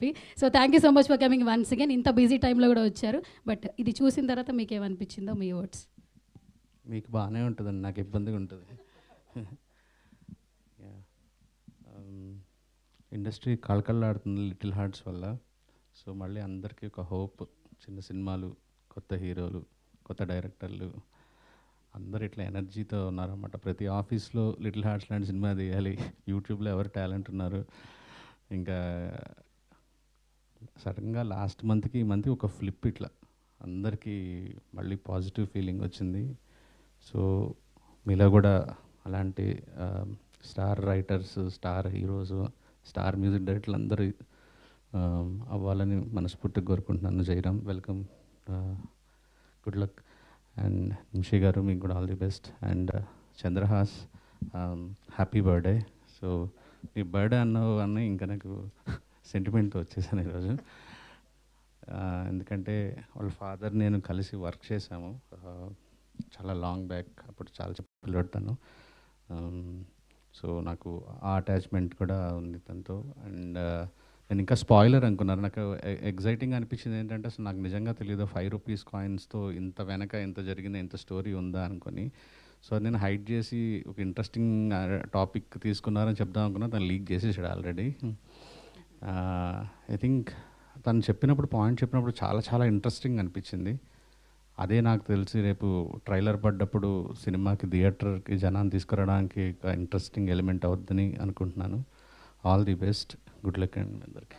Happy. So thank you so much for coming once again. ఇంత busy టైంలో కూడా వచ్చారు. బట్ ఇది చూసిన తర్వాత మీకు ఏమనిపించిందో మీ వర్డ్స్. మీకు బాగానే ఉంటుందండి, నాకు ఇబ్బందిగా ఉంటుంది. ఇండస్ట్రీ కళకళలాడుతుంది లిటిల్ హార్ట్స్ వల్ల. సో మళ్ళీ అందరికీ ఒక హోప్, చిన్న సినిమాలు, కొత్త హీరోలు, కొత్త డైరెక్టర్లు అందరు ఇట్లా ఎనర్జీతో ఉన్నారన్నమాట. ప్రతి ఆఫీస్లో లిటిల్ హార్ట్స్ లాంటి సినిమా తీయాలి. యూట్యూబ్లో ఎవరు టాలెంట్ ఉన్నారు. ఇంకా సడన్గా లాస్ట్ మంత్కి ఈ మంత్ ఒక ఫ్లిప్, ఇట్లా అందరికీ మళ్ళీ పాజిటివ్ ఫీలింగ్ వచ్చింది. సో మీలో కూడా అలాంటి star writers, star heroes, star music డైరెక్టర్లు అందరూ అవ్వాలని మనస్ఫూర్తిగా కోరుకుంటున్నాను. Jayaram, welcome, good luck. And Nimishi గారు, మీకు కూడా all the best. And Chandrahas, happy birthday. So మీ బర్త్డే అన్న ఇంకా నాకు సెంటిమెంట్తో వచ్చేసాను ఈరోజు. ఎందుకంటే వాళ్ళ ఫాదర్ నేను కలిసి వర్క్ చేశాము చాలా లాంగ్ బ్యాక్. అప్పుడు చాలా పిల్లడుతాను. సో నాకు ఆ అటాచ్మెంట్ కూడా ఉంది తనతో. అండ్ నేను ఇంకా స్పాయిలర్ అనుకున్నారు. నాకు ఎగ్జైటింగ్ అనిపించింది ఏంటంటే, అసలు నాకు నిజంగా తెలియదు 5 రూపీస్ కాయిన్స్తో ఇంత వెనక ఎంత జరిగింది, ఎంత స్టోరీ ఉందా అనుకొని. సో నేను హైడ్ చేసి ఒక ఇంట్రెస్టింగ్ టాపిక్ తీసుకున్నారని చెప్దాం అనుకున్నా, తను లీక్ చేసేసాడు ఆల్రెడీ. ఐ థింక్ తను చెప్పినప్పుడు, పాయింట్ చెప్పినప్పుడు చాలా చాలా ఇంట్రెస్టింగ్ అనిపించింది. అదే నాకు తెలిసి రేపు ట్రైలర్ పడ్డప్పుడు సినిమాకి, థియేటర్కి జనాన్ని తీసుకురావడానికి ఒక ఇంట్రెస్టింగ్ ఎలిమెంట్ అవుద్దని అనుకుంటున్నాను. All the best, good luck అండి అందరికి.